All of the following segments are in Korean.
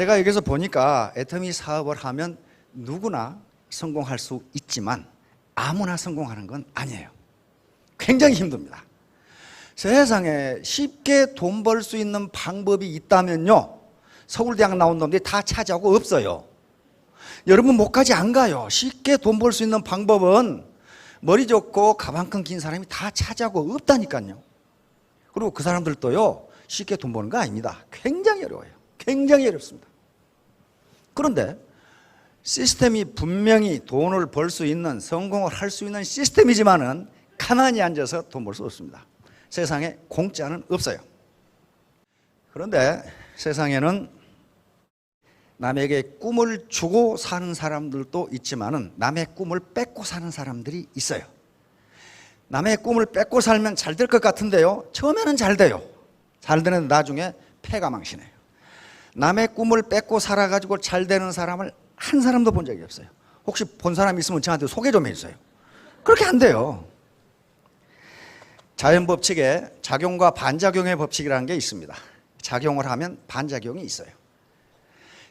제가 여기서 보니까 애터미 사업을 하면 누구나 성공할 수 있지만 아무나 성공하는 건 아니에요. 굉장히 힘듭니다. 세상에 쉽게 돈 벌 수 있는 방법이 있다면요, 서울대학 나온 놈들이 다 차지하고 없어요. 여러분 목까지 안 가요. 쉽게 돈 벌 수 있는 방법은 머리 좋고 가방끈 긴 사람이 다 차지하고 없다니까요. 그리고 그 사람들도요, 쉽게 돈 버는 거 아닙니다. 굉장히 어려워요. 굉장히 어렵습니다. 그런데 시스템이 분명히 돈을 벌 수 있는, 성공을 할 수 있는 시스템이지만은 가만히 앉아서 돈 벌 수 없습니다. 세상에 공짜는 없어요. 그런데 세상에는 남에게 꿈을 주고 사는 사람들도 있지만은 남의 꿈을 뺏고 사는 사람들이 있어요. 남의 꿈을 뺏고 살면 잘 될 것 같은데요, 처음에는 잘 돼요. 잘 되는데 나중에 패가망신해요. 남의 꿈을 뺏고 살아가지고 잘 되는 사람을 한 사람도 본 적이 없어요. 혹시 본 사람 있으면 저한테 소개 좀 해주세요. 그렇게 안 돼요. 자연법칙에 작용과 반작용의 법칙이라는 게 있습니다. 작용을 하면 반작용이 있어요.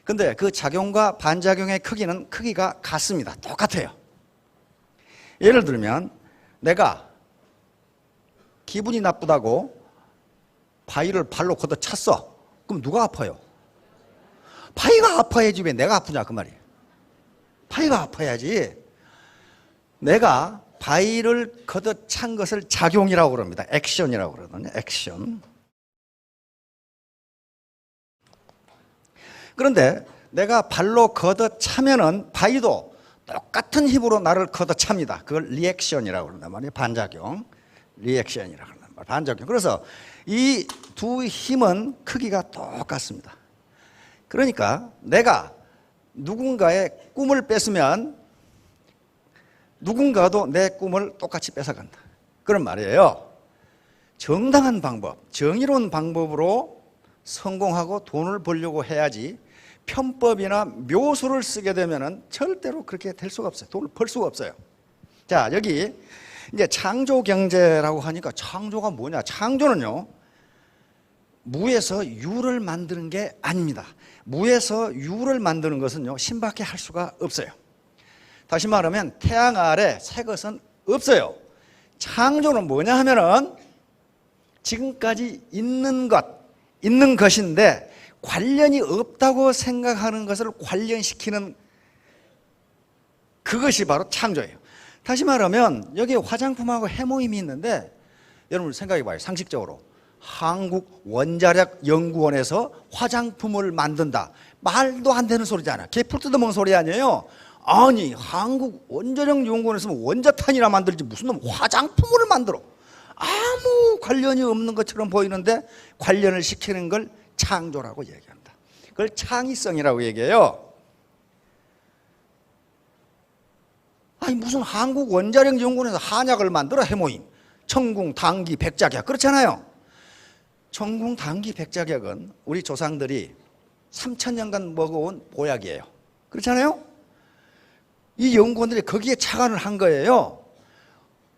근데 그 작용과 반작용의 크기가 같습니다. 똑같아요. 예를 들면 내가 기분이 나쁘다고 바위를 발로 걷어 찼어. 그럼 누가 아파요? 바위가 아파야지 왜 내가 아프냐 그 말이에요. 바위가 아파야지. 내가 바위를 걷어찬 것을 작용이라고 그럽니다. 액션이라고 그러거든요. 액션. 그런데 내가 발로 걷어차면은 바위도 똑같은 힘으로 나를 걷어찹니다. 그걸 리액션이라고 그런단 말이에요. 반작용. 리액션이라고 그런단 말이에요. 반작용. 그래서 이 두 힘은 크기가 똑같습니다. 그러니까 내가 누군가의 꿈을 뺏으면 누군가도 내 꿈을 똑같이 뺏어간다. 그런 말이에요. 정당한 방법, 정의로운 방법으로 성공하고 돈을 벌려고 해야지 편법이나 묘수를 쓰게 되면 절대로 그렇게 될 수가 없어요. 돈을 벌 수가 없어요. 자, 여기 이제 창조경제라고 하니까 창조가 뭐냐? 창조는요, 무에서 유를 만드는 게 아닙니다. 무에서 유를 만드는 것은요, 신밖에 할 수가 없어요. 다시 말하면 태양 아래 새 것은 없어요. 창조는 뭐냐 하면은 지금까지 있는 것인데 관련이 없다고 생각하는 것을 관련시키는 그것이 바로 창조예요. 다시 말하면 여기에 화장품하고 해모임이 있는데 여러분 생각해 봐요. 상식적으로 한국원자력연구원에서 화장품을 만든다. 말도 안 되는 소리잖아. 개풀 뜯어먹는 소리 아니에요. 아니 한국원자력연구원에서 원자탄이나 만들지 무슨 놈 화장품을 만들어. 아무 관련이 없는 것처럼 보이는데 관련을 시키는 걸 창조라고 얘기합니다. 그걸 창의성이라고 얘기해요. 아니 무슨 한국원자력연구원에서 한약을 만들어 해모임, 청궁, 당귀, 백작약 그렇잖아요. 청궁, 당귀, 백작약은 우리 조상들이 3000년간 먹어온 보약이에요. 그렇잖아요. 이 연구원들이 거기에 착안을 한 거예요.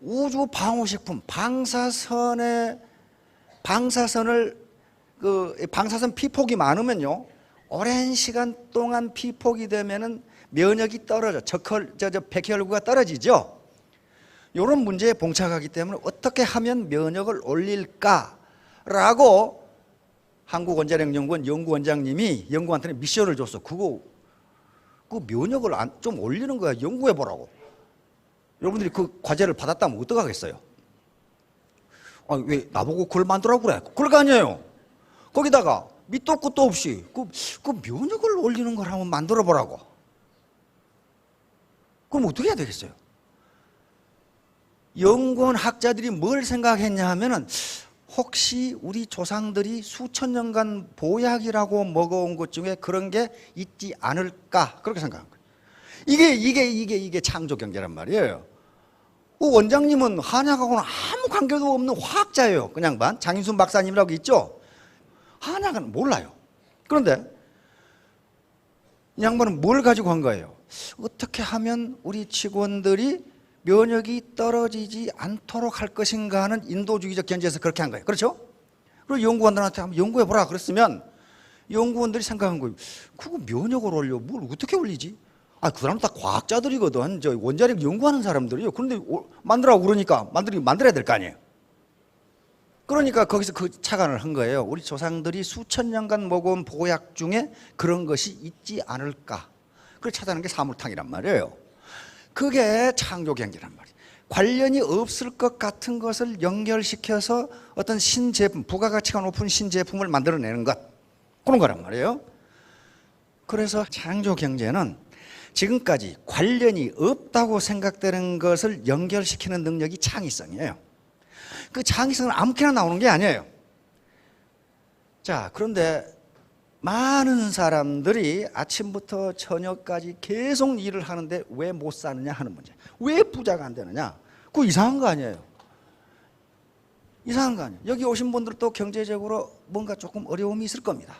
우주 방호식품, 방사선 피폭이 많으면요, 오랜 시간 동안 피폭이 되면은 면역이 떨어져, 백혈구가 떨어지죠. 이런 문제에 봉착하기 때문에 어떻게 하면 면역을 올릴까라고 한국원자력연구원 연구원장님이 연구원한테 미션을 줬어. 그 면역을 좀 올리는 거야. 연구해 보라고. 여러분들이 그 과제를 받았다면 어떡하겠어요? 왜 나보고 그걸 만들라고 그래? 그럴 거 아니에요. 거기다가 밑도 끝도 없이 그 면역을 올리는 걸 한번 만들어 보라고. 그럼 어떻게 해야 되겠어요? 연구원 학자들이 뭘 생각했냐 하면은 혹시 우리 조상들이 수천 년간 보약이라고 먹어온 것 중에 그런 게 있지 않을까 그렇게 생각한 거예요. 이게 창조 경제란 말이에요. 원장님은 한약하고는 아무 관계도 없는 화학자예요. 그냥 장인순 박사님이라고 있죠. 한약은 몰라요. 그런데 이 양반은 뭘 가지고 한 거예요? 어떻게 하면 우리 직원들이 면역이 떨어지지 않도록 할 것인가 하는 인도주의적 견지에서 그렇게 한 거예요. 그렇죠? 그리고 연구원들한테 한번 연구해 보라 그랬으면 연구원들이 생각한 거예요. 그거 면역을 올려 뭘 어떻게 올리지? 아, 그 사람 다 과학자들이거든. 저 원자력 연구하는 사람들이요. 그런데 만들라고 그러니까 만들어야 될 거 아니에요. 그러니까 거기서 그 착안을 한 거예요. 우리 조상들이 수천 년간 먹어온 보약 중에 그런 것이 있지 않을까. 그걸 찾아낸 게 사물탕이란 말이에요. 그게 창조경제란 말이에요. 관련이 없을 것 같은 것을 연결시켜서 어떤 신제품, 부가가치가 높은 신제품을 만들어내는 것, 그런 거란 말이에요. 그래서 창조경제는 지금까지 관련이 없다고 생각되는 것을 연결시키는 능력이 창의성이에요. 그 창의성은 아무렇게나 나오는 게 아니에요. 자, 그런데 많은 사람들이 아침부터 저녁까지 계속 일을 하는데 왜 못 사느냐 하는 문제. 왜 부자가 안 되느냐? 그거 이상한 거 아니에요. 이상한 거 아니에요. 여기 오신 분들도 경제적으로 뭔가 조금 어려움이 있을 겁니다.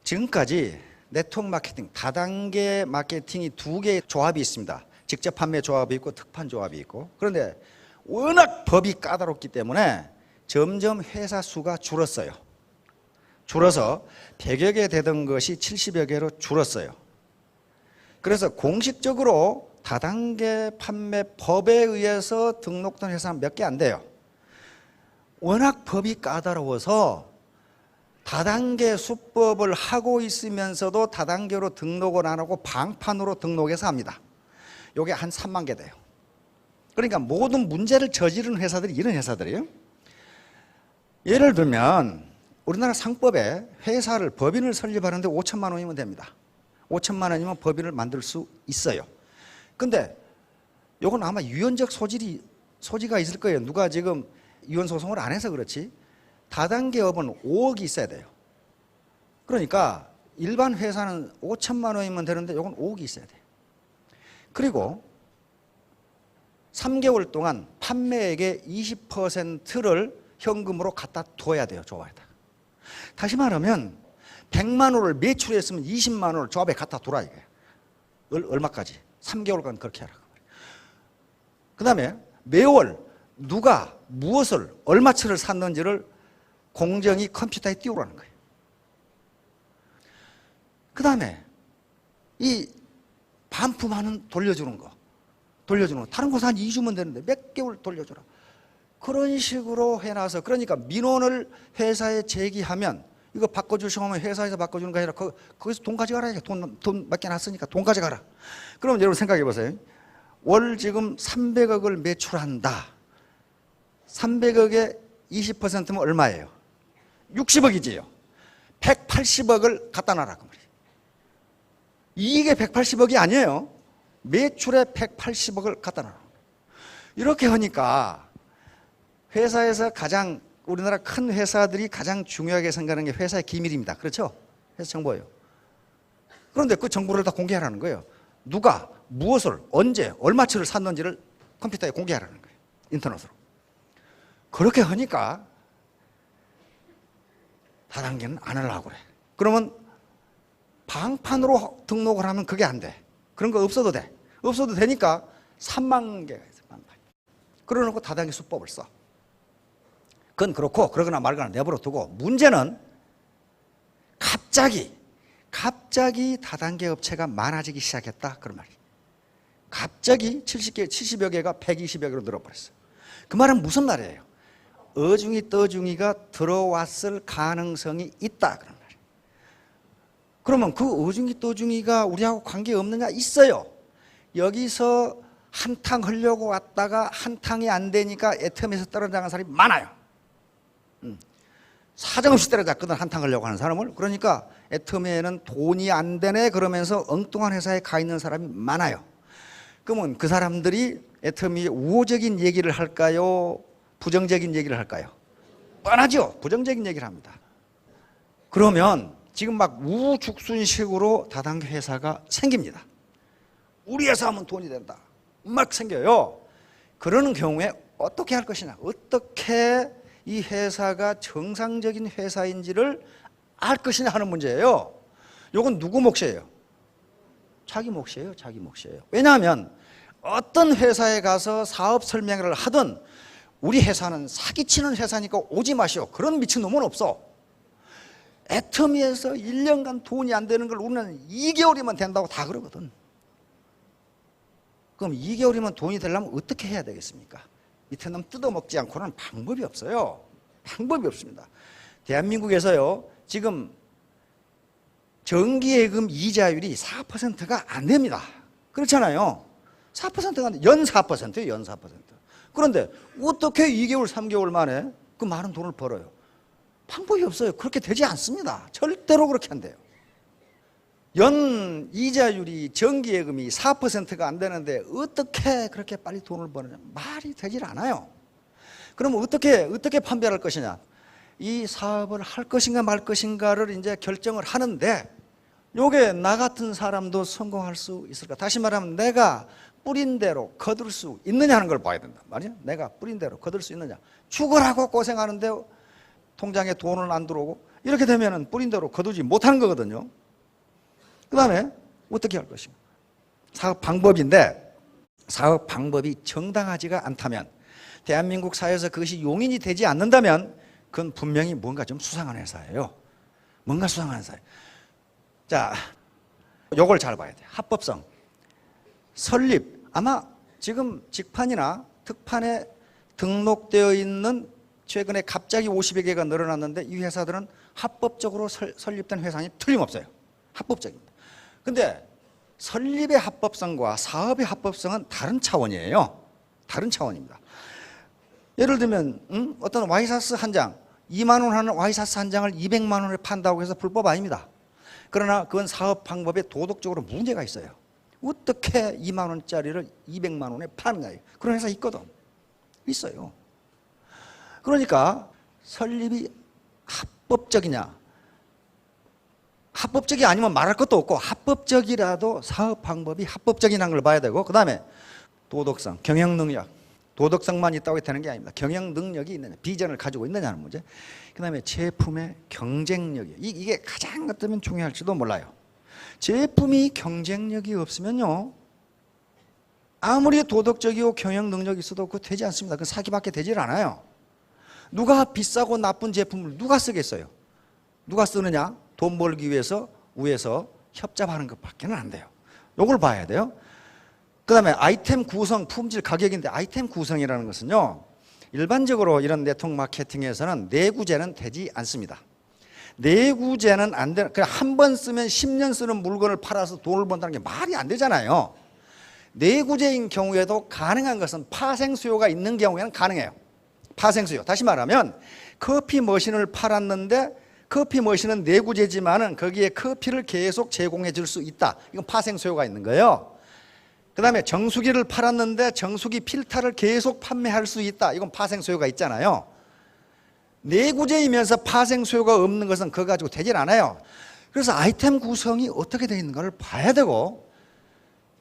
지금까지 네트워크 마케팅, 다단계 마케팅이 두 개의 조합이 있습니다. 직접 판매 조합이 있고 특판 조합이 있고. 그런데 워낙 법이 까다롭기 때문에 점점 회사 수가 줄었어요. 줄어서 100여 개 되던 것이 70여 개로 줄었어요. 그래서 공식적으로 다단계 판매 법에 의해서 등록된 회사는 몇 개 안 돼요. 워낙 법이 까다로워서 다단계 수법을 하고 있으면서도 다단계로 등록을 안 하고 방판으로 등록해서 합니다. 이게 한 3만 개 돼요. 그러니까 모든 문제를 저지르는 회사들이 이런 회사들이에요. 예를 들면 우리나라 상법에 회사를 법인을 설립하는데 5천만 원이면 됩니다. 5천만 원이면 법인을 만들 수 있어요. 근데 이건 아마 유연적 소지가 있을 거예요. 누가 지금 유연 소송을 안 해서 그렇지. 다단계 업은 5억이 있어야 돼요. 그러니까 일반 회사는 5천만 원이면 되는데 이건 5억이 있어야 돼요. 그리고 3개월 동안 판매액의 20%를 현금으로 갖다 둬야 돼요. 조합에다. 다시 말하면 100만 원을 매출했으면 20만 원을 조합에 갖다 둬라 이거예요. 얼마까지? 3개월간 그렇게 하라고. 그 다음에 매월 누가 무엇을 얼마치를 샀는지를 공정이 컴퓨터에 띄우라는 거예요. 그 다음에 이 반품하는 돌려주는 거 다른 곳에 한 2주면 되는데 몇 개월 돌려주라. 그런 식으로 해놔서, 그러니까 민원을 회사에 제기하면 이거 바꿔주시면 회사에서 바꿔주는 거 아니라 거기서 돈 가져가라. 돈 맡겨놨으니까 돈 가져가라. 그럼 여러분 생각해 보세요. 월 지금 300억을 매출한다. 300억의 20%면 얼마예요? 60억이지요. 180억을 갖다 놔라고 말이에요. 이게 180억이 아니에요. 매출에 180억을 갖다 놔라. 이렇게 하니까 회사에서 가장, 우리나라 큰 회사들이 가장 중요하게 생각하는 게 회사의 기밀입니다. 그렇죠? 회사 정보예요. 그런데 그 정보를 다 공개하라는 거예요. 누가 무엇을 언제 얼마치를 샀는지를 컴퓨터에 공개하라는 거예요. 인터넷으로. 그렇게 하니까 다단계는 안 하려고 그래. 그러면 방판으로 등록을 하면 그게 안 돼. 그런 거 없어도 돼. 없어도 되니까 3만 개가 있어. 방판. 그러놓고 다단계 수법을 써. 그건 그렇고 그러거나 말거나 내버려 두고, 문제는 갑자기 다단계 업체가 많아지기 시작했다 그런 말이에요. 갑자기 70여 개가 120여 개로 늘어버렸어요. 그 말은 무슨 말이에요? 어중이 떠중이가 들어왔을 가능성이 있다 그런 말이에요. 그러면 그 어중이 떠중이가 우리하고 관계없느냐? 있어요. 여기서 한탕 하려고 왔다가 한탕이 안 되니까 애텀에서 떨어져나간 사람이 많아요. 사정없이 때려잡거든, 한탕 하려고 하는 사람을. 그러니까 애텀에는 돈이 안 되네 그러면서 엉뚱한 회사에 가 있는 사람이 많아요. 그러면 그 사람들이 애텀이 우호적인 얘기를 할까요? 부정적인 얘기를 할까요? 뻔하죠. 부정적인 얘기를 합니다. 그러면 지금 막 우후죽순식으로 다단계 회사가 생깁니다. 우리 회사 하면 돈이 된다. 막 생겨요. 그러는 경우에 어떻게 할 것이냐? 어떻게 이 회사가 정상적인 회사인지를 알 것이냐 하는 문제예요. 이건 누구 몫이에요? 자기 몫이에요. 자기 몫이에요. 왜냐하면 어떤 회사에 가서 사업 설명회를 하든 우리 회사는 사기치는 회사니까 오지 마시오. 그런 미친놈은 없어. 애터미에서 1년간 돈이 안 되는 걸 우리는 2개월이면 된다고 다 그러거든. 그럼 2개월이면 돈이 되려면 어떻게 해야 되겠습니까? 밑에 놈 뜯어먹지 않고는 방법이 없어요. 방법이 없습니다. 대한민국에서요, 지금 정기예금 이자율이 4%가 안 됩니다. 그렇잖아요. 4%가 안 돼. 연 4%예요, 연 4%. 그런데 어떻게 2개월, 3개월 만에 그 많은 돈을 벌어요? 방법이 없어요. 그렇게 되지 않습니다. 절대로 그렇게 안 돼요. 연 이자율이 정기예금이 4%가 안 되는데 어떻게 그렇게 빨리 돈을 버느냐? 말이 되질 않아요. 그럼 어떻게 판별할 것이냐? 이 사업을 할 것인가 말 것인가를 이제 결정을 하는데, 요게 나 같은 사람도 성공할 수 있을까? 다시 말하면 내가 뿌린 대로 거둘 수 있느냐 하는 걸 봐야 된다 말이야. 내가 뿌린 대로 거둘 수 있느냐. 죽으라고 고생하는데 통장에 돈은 안 들어오고, 이렇게 되면은 뿌린 대로 거두지 못하는 거거든요. 그 다음에 어떻게 할 것인가? 사업 방법인데, 사업 방법이 정당하지가 않다면, 대한민국 사회에서 그것이 용인이 되지 않는다면 그건 분명히 뭔가 좀 수상한 회사예요. 뭔가 수상한 회사예요. 자, 요걸 잘 봐야 돼요. 합법성. 설립. 아마 지금 직판이나 특판에 등록되어 있는, 최근에 갑자기 50여 개가 늘어났는데 이 회사들은 합법적으로 설립된 회사니 틀림없어요. 합법적입니다. 근데 설립의 합법성과 사업의 합법성은 다른 차원이에요. 다른 차원입니다. 예를 들면 어떤 와이셔츠 한 장, 2만 원 하는 와이셔츠 한 장을 200만 원에 판다고 해서 불법 아닙니다. 그러나 그건 사업 방법에 도덕적으로 문제가 있어요. 어떻게 2만 원짜리를 200만 원에 파는가? 그런 회사 있거든. 있어요. 그러니까 설립이 합법적이냐? 합법적이 아니면 말할 것도 없고, 합법적이라도 사업 방법이 합법적이라는 걸 봐야 되고, 그 다음에 도덕성, 경영 능력. 도덕성만 있다고 되는 게 아닙니다. 경영 능력이 있느냐, 비전을 가지고 있느냐는 문제. 그 다음에 제품의 경쟁력이, 이게 가장 어쩌면 중요할지도 몰라요. 제품이 경쟁력이 없으면요, 아무리 도덕적이고 경영 능력이 있어도 그거 되지 않습니다. 그건 사기밖에 되질 않아요. 누가 비싸고 나쁜 제품을 누가 쓰겠어요? 누가 쓰느냐? 돈 벌기 위해서 위에서 협잡하는 것밖에는 안 돼요. 요걸 봐야 돼요. 그 다음에 아이템 구성, 품질, 가격인데, 아이템 구성이라는 것은요, 일반적으로 이런 네트워크 마케팅에서는 내구재는 되지 않습니다. 내구재는 안 되는, 그냥 한 번 쓰면 10년 쓰는 물건을 팔아서 돈을 번다는 게 말이 안 되잖아요. 내구재인 경우에도 가능한 것은 파생 수요가 있는 경우에는 가능해요. 파생 수요. 다시 말하면 커피 머신을 팔았는데 커피 머신은 내구재지만은 거기에 커피를 계속 제공해 줄 수 있다. 이건 파생 수요가 있는 거예요. 그 다음에 정수기를 팔았는데 정수기 필터를 계속 판매할 수 있다. 이건 파생 수요가 있잖아요. 내구재이면서 파생 수요가 없는 것은 그거 가지고 되질 않아요. 그래서 아이템 구성이 어떻게 되어 있는가를 봐야 되고,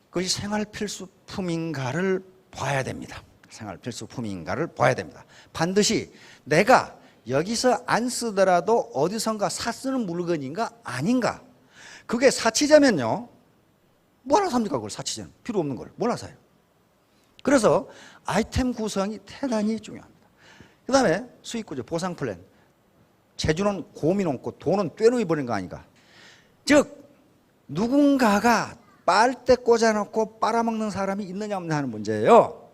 그것이 생활 필수품인가를 봐야 됩니다. 생활 필수품인가를 봐야 됩니다. 반드시 내가 여기서 안 쓰더라도 어디선가 사 쓰는 물건인가 아닌가. 그게 사치자면요, 뭐하러 삽니까? 그걸 사치자는 필요 없는 걸 뭐하러 사요? 그래서 아이템 구성이 대단히 중요합니다. 그 다음에 수익구조, 보상 플랜. 재주는 곰이 넘고 돈은 떼놓이 버린 거 아닌가. 즉 누군가가 빨대 꽂아놓고 빨아먹는 사람이 있느냐 없느냐 하는 문제예요.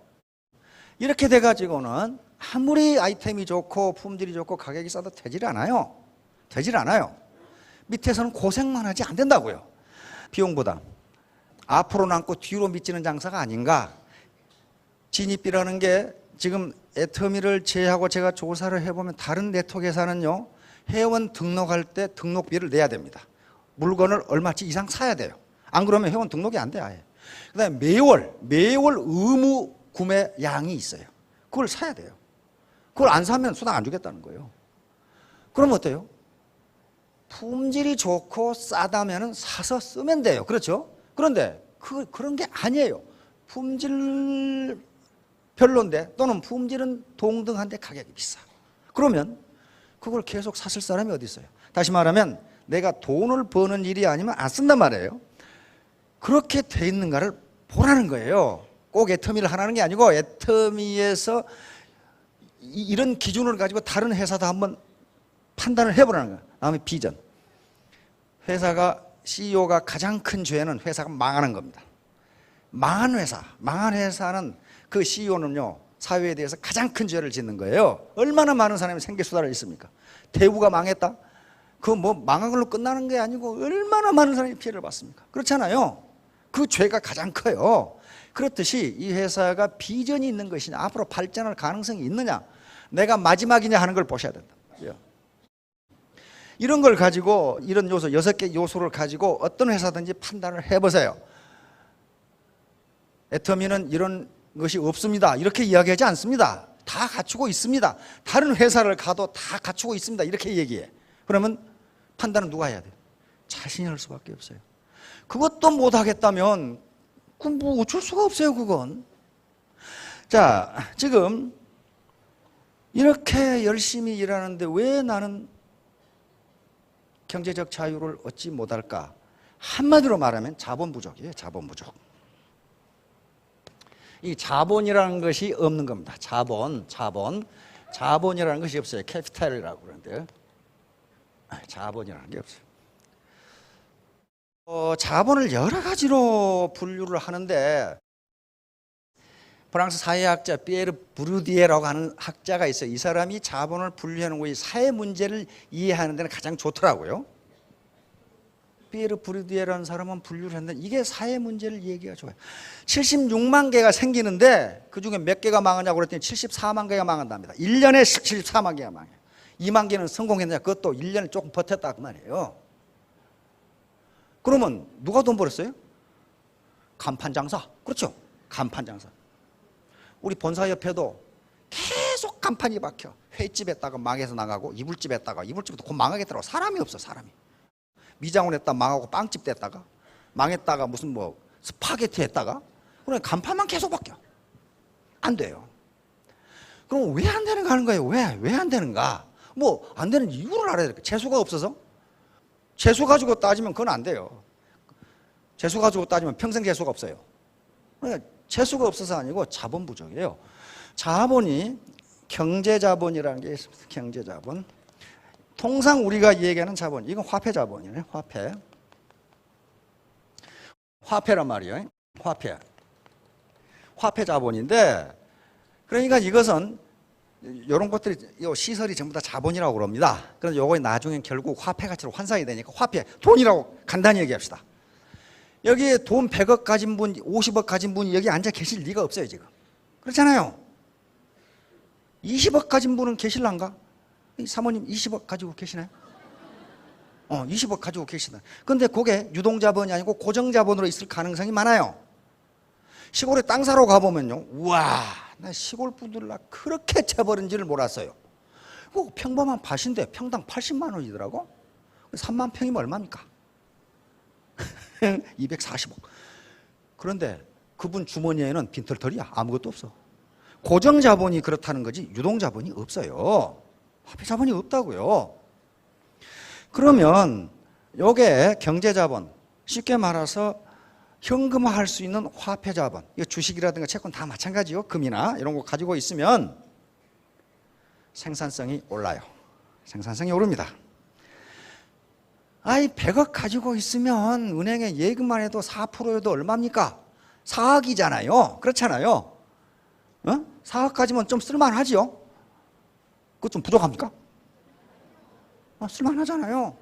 이렇게 돼가지고는 아무리 아이템이 좋고 품질이 좋고 가격이 싸도 되질 않아요. 되질 않아요. 밑에서는 고생만 하지 안 된다고요. 비용보다 앞으로 남고 뒤로 미치는 장사가 아닌가. 진입비라는 게 지금 애터미를 제외하고 제가 조사를 해보면 다른 네트워크 회사는요, 회원 등록할 때 등록비를 내야 됩니다. 물건을 얼마치 이상 사야 돼요. 안 그러면 회원 등록이 안 돼, 아예. 그 다음에 매월 의무 구매 양이 있어요. 그걸 사야 돼요. 그걸 안 사면 수당 안 주겠다는 거예요. 그럼 어때요? 품질이 좋고 싸다면 사서 쓰면 돼요. 그렇죠? 그런데 그런 게 아니에요. 품질 별론데, 또는 품질은 동등한데 가격이 비싸. 그러면 그걸 계속 샀을 사람이 어디 있어요? 다시 말하면 내가 돈을 버는 일이 아니면 안 쓴단 말이에요. 그렇게 돼 있는가를 보라는 거예요. 꼭 애터미를 하라는 게 아니고, 애터미에서 이런 기준을 가지고 다른 회사도 한번 판단을 해보라는 거예요. 다음에 비전. 회사가 CEO가 가장 큰 죄는 회사가 망하는 겁니다. 망한 회사는 그 CEO는요 사회에 대해서 가장 큰 죄를 짓는 거예요. 얼마나 많은 사람이 생계수달을 했습니까? 대우가 망했다? 그거 뭐 망한 걸로 끝나는 게 아니고 얼마나 많은 사람이 피해를 봤습니까? 그렇잖아요. 그 죄가 가장 커요. 그렇듯이 이 회사가 비전이 있는 것이냐, 앞으로 발전할 가능성이 있느냐, 내가 마지막이냐 하는 걸 보셔야 된다. 이런 걸 가지고, 이런 요소 6개 요소를 가지고 어떤 회사든지 판단을 해보세요. 애터미는 이런 것이 없습니다 이렇게 이야기하지 않습니다. 다 갖추고 있습니다. 다른 회사를 가도 다 갖추고 있습니다 이렇게 얘기해. 그러면 판단은 누가 해야 돼요? 자신이 할 수밖에 없어요. 그것도 못하겠다면 그건 뭐 어쩔 수가 없어요. 그건. 자, 지금 이렇게 열심히 일하는데 왜 나는 경제적 자유를 얻지 못할까? 한마디로 말하면 자본 부족이에요. 자본 부족. 이 자본이라는 것이 없는 겁니다. 자본이라는 것이 없어요. 캐피탈이라고 그러는데요. 자본이라는 게 없어요. 자본을 여러 가지로 분류를 하는데 프랑스 사회학자 피에르 브루디에라고 하는 학자가 있어요. 이 사람이 자본을 분류하는 거이 사회 문제를 이해하는 데는 가장 좋더라고요. 피에르 브루디에라는 사람은 분류를 했는데 이게 사회 문제를 이해하기가 좋아요. 76만 개가 생기는데 그중에 몇 개가 망하냐고 그랬더니 74만 개가 망한답니다. 1년에 74만 개가 망해요. 2만 개는 성공했냐? 그것도 1년을 조금 버텼다 그 말이에요. 그러면 누가 돈 벌었어요? 간판 장사. 그렇죠. 간판 장사. 우리 본사협회도 계속 간판이 박혀. 횟집에다가 망해서 나가고 이불집에다가 이불집도 곧 망하겠더라고. 사람이 없어. 사람이. 미장원 했다 망하고 빵집 됐다가 망했다가 무슨 뭐 스파게티 했다가 그냥 간판만 계속 바뀌어. 안 돼요. 그럼 왜 안 되는가 하는 거예요. 왜 안 되는가? 뭐 안 되는 이유를 알아야 될까? 재수가 없어서? 재수 가지고 따지면 그건 안 돼요. 재수 가지고 따지면 평생 재수가 없어요. 그러니까 재수가 없어서 아니고 자본 부족이에요. 자본이 경제자본이라는 게 있습니다. 경제자본. 통상 우리가 얘기하는 자본, 이건 화폐 자본이에요. 화폐. 화폐란 말이에요. 화폐 자본인데, 그러니까 이것은 이런 것들이 시설이 전부 다 자본이라고 그럽니다. 그래서 요거 나중에 결국 화폐 가치로 환산이 되니까 화폐, 돈이라고 간단히 얘기합시다. 여기에 돈 100억 가진 분, 50억 가진 분이 여기 앉아 계실 리가 없어요, 지금. 그렇잖아요. 20억 가진 분은 계실란가? 사모님 20억 가지고 계시나요? 20억 가지고 계시다. 그런데 그게 유동자본이 아니고 고정자본으로 있을 가능성이 많아요. 시골에 땅 사러 가보면요. 우와, 나 시골 분들 나 그렇게 재벌인지를 몰랐어요. 그 평범한 밭인데 평당 80만 원이더라고. 3만 평이면 얼마입니까? 240억. 그런데 그분 주머니에는 빈털털이야. 아무것도 없어. 고정자본이 그렇다는 거지 유동자본이 없어요. 화폐자본이 없다고요. 그러면 요게 경제자본, 쉽게 말해서 현금화할 수 있는 화폐자본, 이거 주식이라든가 채권 다 마찬가지요. 금이나 이런 거 가지고 있으면 생산성이 올라요. 생산성이 오릅니다. 아이 100억 가지고 있으면 은행에 예금만 해도 4%여도 얼마입니까? 4억이잖아요. 그렇잖아요. 4억 가지면 좀 쓸만하지요. 그거 좀 부족합니까? 쓸만하잖아요.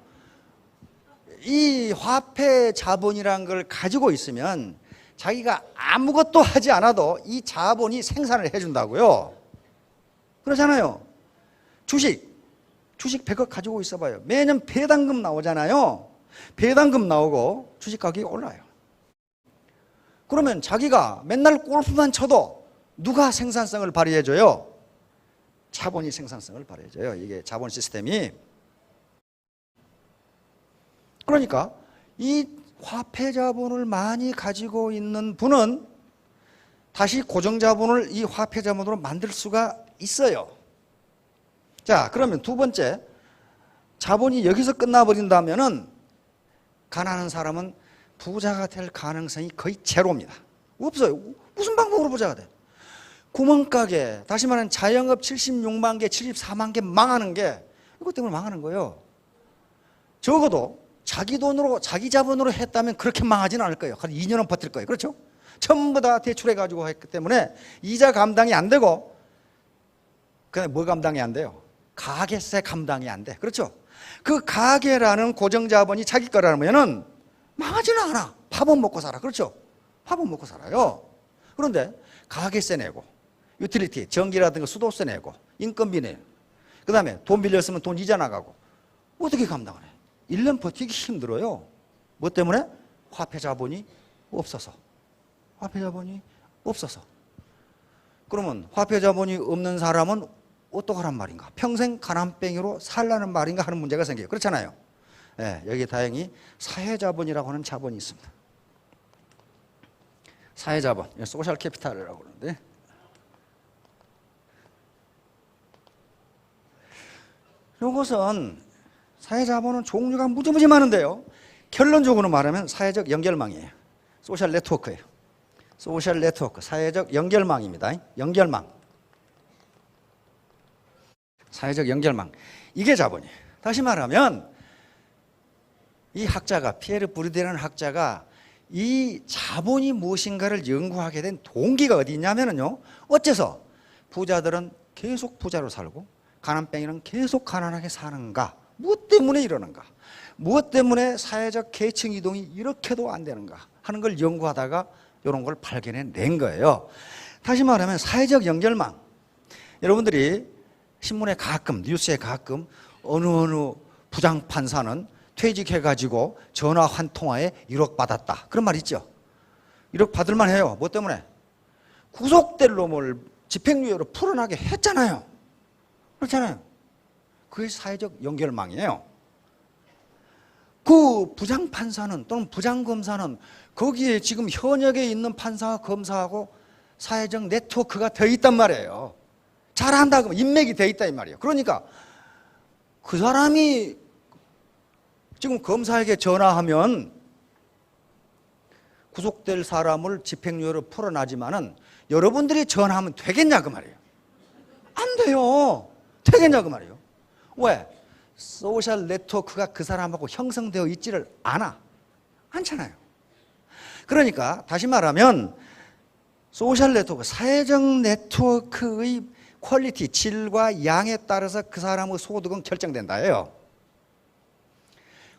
이 화폐 자본이라는 걸 가지고 있으면 자기가 아무것도 하지 않아도 이 자본이 생산을 해준다고요. 그러잖아요. 주식 100억 가지고 있어봐요. 매년 배당금 나오잖아요. 배당금 나오고 주식 가격이 올라요. 그러면 자기가 맨날 골프만 쳐도 누가 생산성을 발휘해줘요? 자본이 생산성을 발휘해줘요. 이게 자본 시스템이. 그러니까 이 화폐 자본을 많이 가지고 있는 분은 다시 고정 자본을 이 화폐 자본으로 만들 수가 있어요. 자, 그러면 두 번째, 자본이 여기서 끝나버린다면은 가난한 사람은 부자가 될 가능성이 거의 제로입니다. 없어요. 무슨 방법으로 부자가 돼? 구멍가게, 다시 말하면 자영업 76만 개, 74만 개 망하는 게 이것 때문에 망하는 거예요. 적어도 자기 돈으로 자기 자본으로 했다면 그렇게 망하지는 않을 거예요. 한 2년은 버틸 거예요. 그렇죠? 전부 다 대출해 가지고 했기 때문에 이자 감당이 안 되고, 그다음에 뭐 감당이 안 돼요? 가계세 감당이 안 돼. 그렇죠? 그 가계라는 고정자본이 자기 거라면은 망하지는 않아. 밥은 먹고 살아. 그렇죠? 밥은 먹고 살아요. 그런데 가계세 내고, 유틸리티, 전기라든가 수도세 내고, 인건비 내고, 그 다음에 돈 빌렸으면 돈 이자 나가고, 어떻게 감당을 해? 1년 버티기 힘들어요. 뭐 때문에? 화폐 자본이 없어서. 화폐 자본이 없어서. 그러면 화폐 자본이 없는 사람은 어떡하란 말인가? 평생 가난뱅이로 살라는 말인가 하는 문제가 생겨요. 그렇잖아요. 네, 여기 다행히 사회자본이라고 하는 자본이 있습니다. 사회자본, 소셜 캐피탈이라고 그러는데, 이것은 사회자본은 종류가 무지무지 많은데요, 결론적으로 말하면 사회적 연결망이에요. 소셜 네트워크예요. 소셜 네트워크, 사회적 연결망입니다. 연결망. 사회적 연결망. 이게 자본이에요. 다시 말하면 이 학자가, 피에르 부르디라는 학자가 이 자본이 무엇인가를 연구하게 된 동기가 어디 있냐면요, 어째서 부자들은 계속 부자로 살고 가난뱅이는 계속 가난하게 사는가? 무엇 때문에 이러는가? 무엇 때문에 사회적 계층 이동이 이렇게도 안 되는가 하는 걸 연구하다가 이런 걸 발견해낸 거예요. 다시 말하면 사회적 연결망. 여러분들이 신문에 가끔, 뉴스에 가끔 어느 부장판사는 퇴직해가지고 전화 한 통화에 1억 받았다, 그런 말 있죠. 1억 받을만 해요. 뭐 때문에? 구속될 놈을 집행유예로 풀어나게 했잖아요. 그렇잖아요. 그게 사회적 연결망이에요. 그 부장판사는 또는 부장검사는 거기에 지금 현역에 있는 판사와 검사하고 사회적 네트워크가 되어 있단 말이에요. 잘한다 그러면 인맥이 되어 있다 이 말이에요. 그러니까 그 사람이 지금 검사에게 전화하면 구속될 사람을 집행유예로 풀어나지만은 여러분들이 전화하면 되겠냐 그 말이에요. 안 돼요. 되겠냐 그 말이에요. 왜? 소셜 네트워크가 그 사람하고 형성되어 있지를 않잖아요. 그러니까 다시 말하면 소셜 네트워크, 사회적 네트워크의 퀄리티, 질과 양에 따라서 그 사람의 소득은 결정된다예요.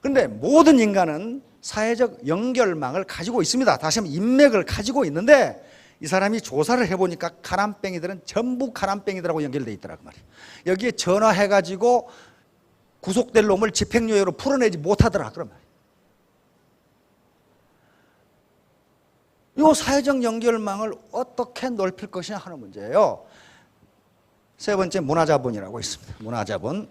그런데 모든 인간은 사회적 연결망을 가지고 있습니다. 다시 한번 인맥을 가지고 있는데, 이 사람이 조사를 해보니까 가난뱅이들은 전부 가난뱅이들하고 연결되어 있더라고 말이에요. 여기에 전화해가지고 구속될 놈을 집행유예로 풀어내지 못하더라 그런 말이에요. 이 사회적 연결망을 어떻게 넓힐 것이냐 하는 문제예요. 세 번째, 문화자본이라고 있습니다. 문화자본.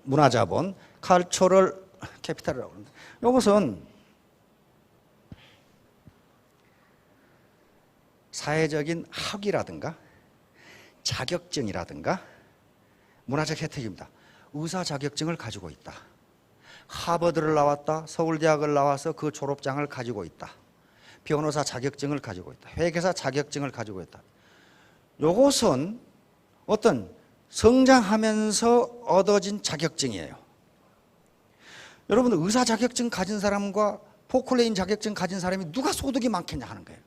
문화자본, cultural capital이라고 하는데, 이것은 사회적인 학위라든가 자격증이라든가 문화적 혜택입니다. 의사 자격증을 가지고 있다. 하버드를 나왔다. 서울대학을 나와서 그 졸업장을 가지고 있다. 변호사 자격증을 가지고 있다. 회계사 자격증을 가지고 있다. 이것은 어떤 성장하면서 얻어진 자격증이에요. 여러분, 의사 자격증 가진 사람과 포클레인 자격증 가진 사람이 누가 소득이 많겠냐 하는 거예요.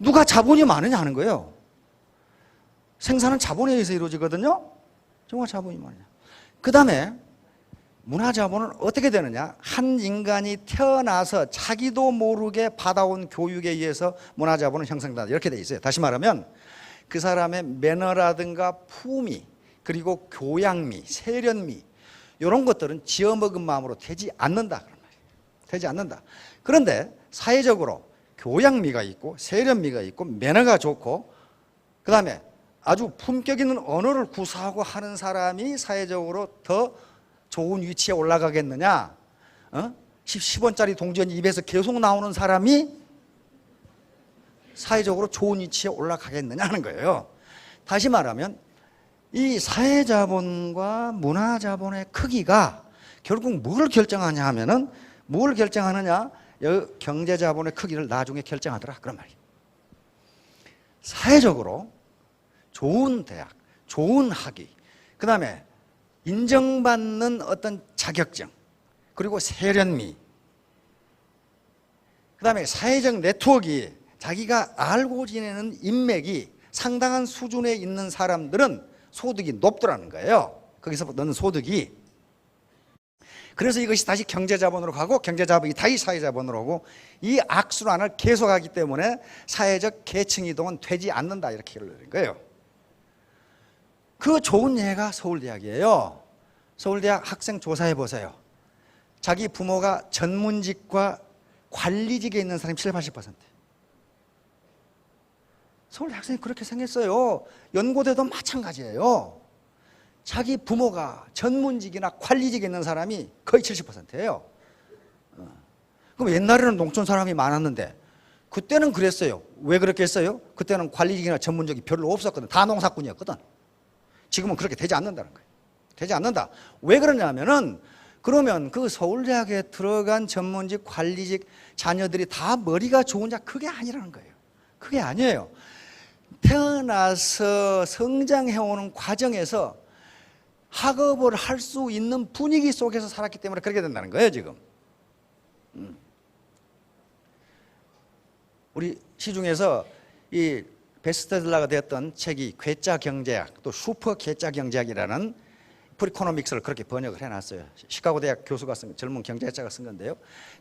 누가 자본이 많으냐 하는 거예요. 생산은 자본에 의해서 이루어지거든요. 정말 자본이 많으냐. 그 다음에 문화자본은 어떻게 되느냐. 한 인간이 태어나서 자기도 모르게 받아온 교육에 의해서 문화자본은 형성된다, 이렇게 돼 있어요. 다시 말하면 그 사람의 매너라든가 품위, 그리고 교양미, 세련미, 이런 것들은 지어먹은 마음으로 되지 않는다 그런 말이에요. 되지 않는다. 그런데 사회적으로 교양미가 있고 세련미가 있고 매너가 좋고, 그 다음에 아주 품격 있는 언어를 구사하고 하는 사람이 사회적으로 더 좋은 위치에 올라가겠느냐? 10원짜리 동전 입에서 계속 나오는 사람이 사회적으로 좋은 위치에 올라가겠느냐 하는 거예요. 다시 말하면 이 사회자본과 문화자본의 크기가 결국 뭘 결정하냐 하면은, 뭘 결정하느냐? 경제자본의 크기를 나중에 결정하더라 그런 말이에요. 사회적으로 좋은 대학, 좋은 학위, 그 다음에 인정받는 어떤 자격증, 그리고 세련미, 그 다음에 사회적 네트워크가 자기가 알고 지내는 인맥이 상당한 수준에 있는 사람들은 소득이 높더라는 거예요. 거기서 넣는 소득이. 그래서 이것이 다시 경제자본으로 가고 경제자본이 다시 사회자본으로 오고 이 악순환을 계속하기 때문에 사회적 계층 이동은 되지 않는다, 이렇게 결론을 거예요. 그 좋은 예가 서울대학이에요. 서울대학 학생 조사해 보세요. 자기 부모가 전문직과 관리직에 있는 사람이 70, 80%. 서울대 학생이 그렇게 생겼어요. 연고대도 마찬가지예요. 자기 부모가 전문직이나 관리직에 있는 사람이 거의 70%예요. 그럼 옛날에는 농촌 사람이 많았는데 그때는 그랬어요. 왜 그렇게 했어요? 그때는 관리직이나 전문직이 별로 없었거든. 다 농사꾼이었거든. 지금은 그렇게 되지 않는다는 거예요. 되지 않는다. 왜 그러냐면은 그러면 그 서울대학에 들어간 전문직, 관리직 자녀들이 다 머리가 좋은 자, 그게 아니라는 거예요. 그게 아니에요. 태어나서 성장해오는 과정에서 학업을 할 수 있는 분위기 속에서 살았기 때문에 그렇게 된다는 거예요, 지금. 우리 시중에서 이 베스트셀러가 되었던 책이 괴짜 경제학, 또 슈퍼 괴짜 경제학이라는 프리코노믹스를 그렇게 번역을 해놨어요. 시카고 대학 교수가 쓴, 젊은 경제학자가 쓴 건데요.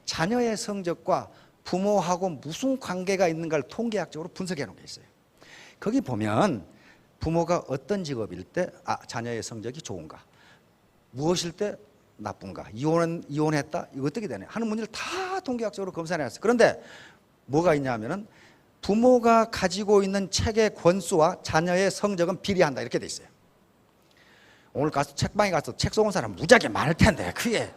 자녀의 성적과 부모하고 무슨 관계가 있는가를 통계학적으로 분석해 놓은 게 있어요. 거기 보면 부모가 어떤 직업일 때 자녀의 성적이 좋은가, 무엇일 때 나쁜가, 이혼했다, 이거 어떻게 되냐 하는 문제를 다 통계학적으로 검사해 놨어요. 그런데 뭐가 있냐면은 부모가 가지고 있는 책의 권수와 자녀의 성적은 비례한다, 이렇게 돼 있어요. 오늘 가서 책방에 가서 책 쏘은 사람 무지하게 많을 텐데 그게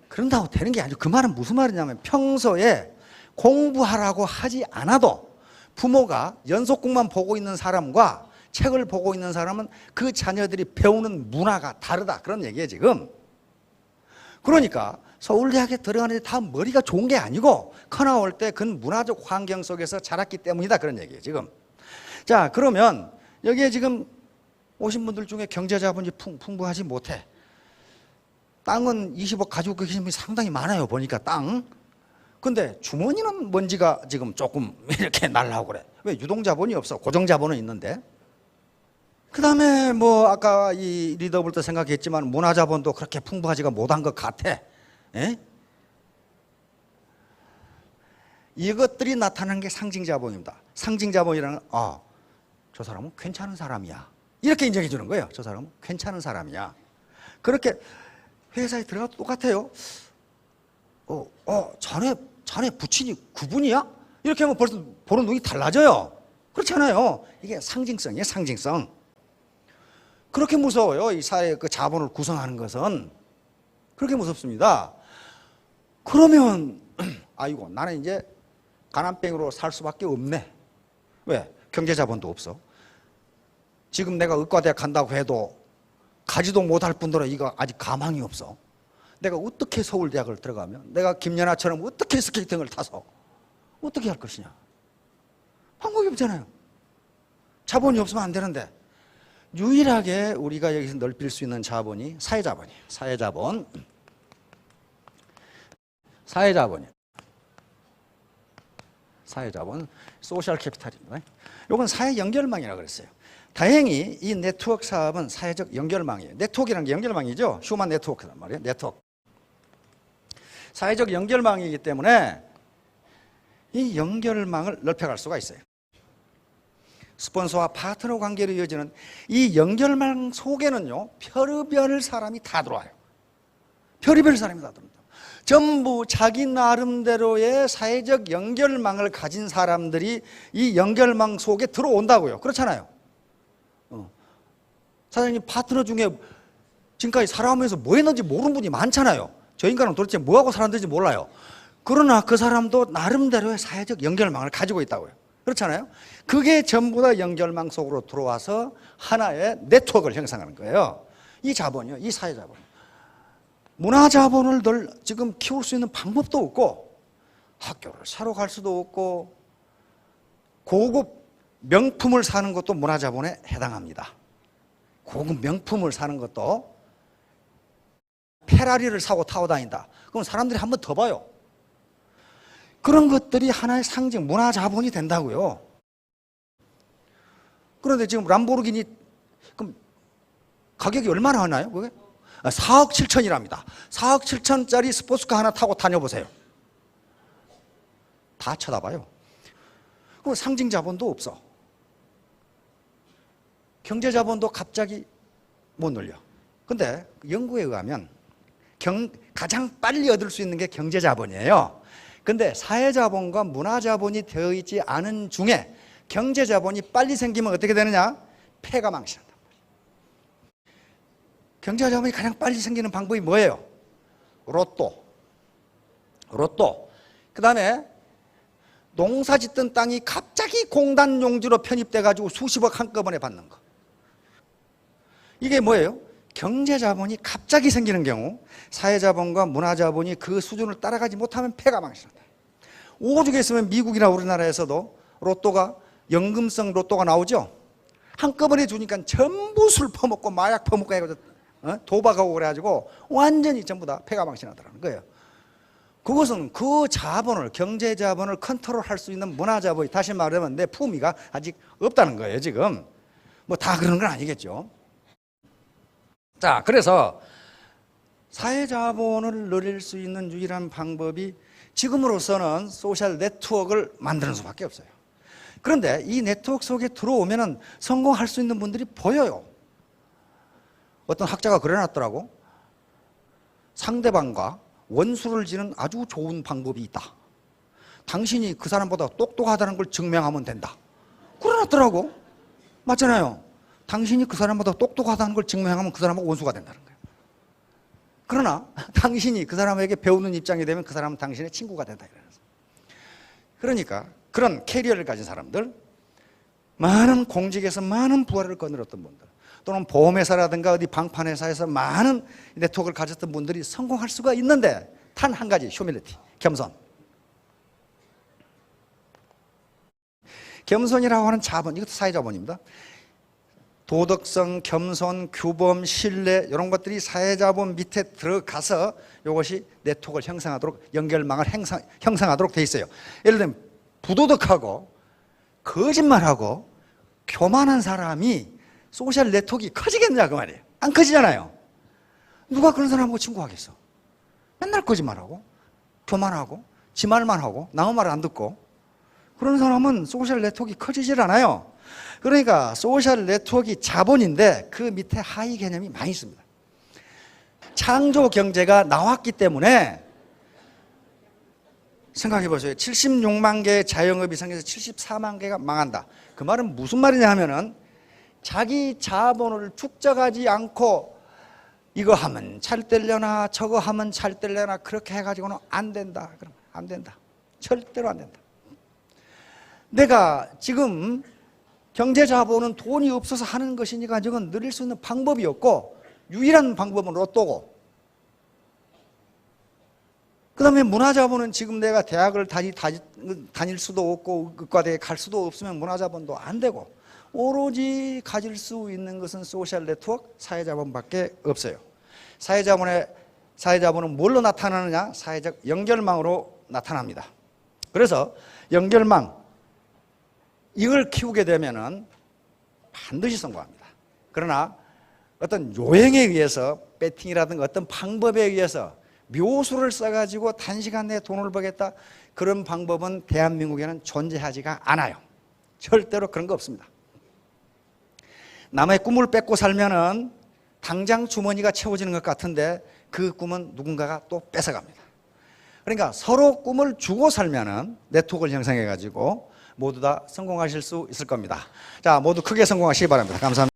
그런다고 되는 게 아니고, 그 말은 무슨 말이냐면 평소에 공부하라고 하지 않아도 부모가 연속극만 보고 있는 사람과 책을 보고 있는 사람은 그 자녀들이 배우는 문화가 다르다, 그런 얘기예요 지금. 그러니까 서울대학에 들어가는데 다 머리가 좋은 게 아니고 커 나올 때 그 문화적 환경 속에서 자랐기 때문이다, 그런 얘기예요 지금. 자, 그러면 여기에 지금 오신 분들 중에 경제자본이 풍부하지 못해. 땅은 20억 가지고 계신 분이 상당히 많아요, 보니까 땅. 근데 주머니는 먼지가 지금 조금 이렇게 날라오고 그래. 왜? 유동자본이 없어. 고정자본은 있는데. 그 다음에 뭐 아까 이 리더블도 생각했지만 문화자본도 그렇게 풍부하지가 못한 것 같아. 에? 이것들이 나타나는 게 상징자본입니다. 상징자본이라는 저 사람은 괜찮은 사람이야, 이렇게 인정해 주는 거예요. 저 사람은 괜찮은 사람이야. 그렇게 회사에 들어가도 똑같아요. 자네 부친이 그분이야? 이렇게 하면 벌써 보는 눈이 달라져요. 그렇잖아요. 이게 상징성이에요, 상징성. 그렇게 무서워요. 이 사회의 그 자본을 구성하는 것은. 그렇게 무섭습니다. 그러면 아이고, 나는 이제 가난뱅이로 살 수밖에 없네. 왜? 경제자본도 없어. 지금 내가 의과대학 간다고 해도 가지도 못할 뿐더러 이거 아직 가망이 없어. 내가 어떻게 서울대학을 들어가면, 내가 김연아처럼 어떻게 스케이팅을 타서 어떻게 할 것이냐. 방법이 없잖아요. 자본이 없으면 안 되는데. 유일하게 우리가 여기서 넓힐 수 있는 자본이 사회자본이에요. 사회자본. 사회자본, 소셜 캐피탈입니다. 이건 사회 연결망이라고 그랬어요. 다행히 이 네트워크 사업은 사회적 연결망이에요. 네트워크라는 게 연결망이죠. 휴먼 네트워크란 말이에요. 네트워크. 사회적 연결망이기 때문에 이 연결망을 넓혀갈 수가 있어요. 스폰서와 파트너 관계로 이어지는 이 연결망 속에는요, 별의별 사람이 다 들어와요. 별의별 사람이 다 들어옵니다. 전부 자기 나름대로의 사회적 연결망을 가진 사람들이 이 연결망 속에 들어온다고요. 그렇잖아요. 사장님 파트너 중에 지금까지 살아오면서 뭐 했는지 모르는 분이 많잖아요. 저 인간은 도대체 뭐하고 살았는지 몰라요. 그러나 그 사람도 나름대로의 사회적 연결망을 가지고 있다고요. 그렇잖아요. 그게 전부 다 연결망 속으로 들어와서 하나의 네트워크를 형성하는 거예요. 이 자본이요, 이 사회자본. 문화자본을 늘 지금 키울 수 있는 방법도 없고, 학교를 사러 갈 수도 없고, 고급 명품을 사는 것도 문화자본에 해당합니다. 고급 명품을 사는 것도 페라리를 사고 타고 다닌다. 그럼 사람들이 한 번 더 봐요. 그런 것들이 하나의 상징, 문화 자본이 된다고요. 그런데 지금 람보르기니 그럼 가격이 얼마나 하나요? 그게? 4억 7천이랍니다. 4억 7천짜리 스포츠카 하나 타고 다녀보세요. 다 쳐다봐요. 그럼 상징 자본도 없어. 경제 자본도 갑자기 못 늘려. 근데 연구에 의하면 가장 빨리 얻을 수 있는 게 경제 자본이에요. 근데 사회 자본과 문화 자본이 되어 있지 않은 중에 경제 자본이 빨리 생기면 어떻게 되느냐? 폐가 망신한다. 경제 자본이 가장 빨리 생기는 방법이 뭐예요? 로또. 그 다음에 농사 짓던 땅이 갑자기 공단 용지로 편입돼 가지고 수십억 한꺼번에 받는 거. 이게 뭐예요? 경제 자본이 갑자기 생기는 경우 사회 자본과 문화 자본이 그 수준을 따라가지 못하면 폐가 망신한다. 오죽 했으면 미국이나 우리나라에서도 로또가 연금성 로또가 나오죠. 한꺼번에 주니까 전부 술 퍼먹고 마약 퍼먹고 해가지고 도박하고 그래가지고 완전히 전부 다 폐가 망신하더라는 거예요. 그것은 그 자본을, 경제 자본을 컨트롤할 수 있는 문화 자본이, 다시 말하면 내 품위가 아직 없다는 거예요. 지금 뭐 다 그런 건 아니겠죠. 자, 그래서 사회 자본을 누릴 수 있는 유일한 방법이 지금으로서는 소셜 네트워크를 만드는 수밖에 없어요. 그런데 이 네트워크 속에 들어오면은 성공할 수 있는 분들이 보여요. 어떤 학자가 그래놨더라고. 상대방과 원수를 지는 아주 좋은 방법이 있다. 당신이 그 사람보다 똑똑하다는 걸 증명하면 된다. 그래놨더라고. 맞잖아요. 당신이 그 사람보다 똑똑하다는 걸 증명하면 그 사람하고 원수가 된다는 거예요. 그러나 당신이 그 사람에게 배우는 입장이 되면 그 사람은 당신의 친구가 된다. 그러니까 그런 캐리어를 가진 사람들, 많은 공직에서 많은 부활을 거느렸던 분들, 또는 보험회사라든가 어디 방판회사에서 많은 네트워크를 가졌던 분들이 성공할 수가 있는데 단 한 가지, 휴밀리티, 겸손. 겸손이라고 하는 자본, 이것도 사회자본입니다. 도덕성, 겸손, 규범, 신뢰 이런 것들이 사회자본 밑에 들어가서 이것이 네트워크를 형성하도록, 연결망을 형성하도록 돼 있어요. 예를 들면 부도덕하고 거짓말하고 교만한 사람이 소셜 네트워크가 커지겠냐 그 말이에요. 안 커지잖아요. 누가 그런 사람하고 친구하겠어? 맨날 거짓말하고 교만하고 지 말만 하고 남의 말 안 듣고 그런 사람은 소셜 네트워크가 커지질 않아요. 그러니까 소셜 네트워크가 자본인데 그 밑에 하위 개념이 많이 있습니다. 창조 경제가 나왔기 때문에 생각해 보세요. 76만 개의 자영업이 생겨서 74만 개가 망한다. 그 말은 무슨 말이냐 하면은 자기 자본을 축적하지 않고 이거 하면 잘 되려나 저거 하면 잘 되려나 그렇게 해가지고는 안 된다. 그럼 안 된다. 절대로 안 된다. 내가 지금 경제 자본은 돈이 없어서 하는 것이니까 저건 누릴 수 있는 방법이 없고 유일한 방법은 로또고, 그 다음에 문화 자본은 지금 내가 대학을 다닐 수도 없고 의과대에 갈 수도 없으면 문화 자본도 안 되고 오로지 가질 수 있는 것은 소셜 네트워크, 사회 자본밖에 없어요. 사회 자본은 뭘로 나타나느냐? 사회적 연결망으로 나타납니다. 그래서 연결망, 이걸 키우게 되면은 반드시 성공합니다. 그러나 어떤 요행에 의해서, 배팅이라든가 어떤 방법에 의해서 묘수를 써가지고 단시간 내에 돈을 벌겠다, 그런 방법은 대한민국에는 존재하지가 않아요. 절대로 그런 거 없습니다. 남의 꿈을 뺏고 살면은 당장 주머니가 채워지는 것 같은데 그 꿈은 누군가가 또 뺏어갑니다. 그러니까 서로 꿈을 주고 살면은 네트워크를 형성해가지고 모두 다 성공하실 수 있을 겁니다. 자, 모두 크게 성공하시기 바랍니다. 감사합니다.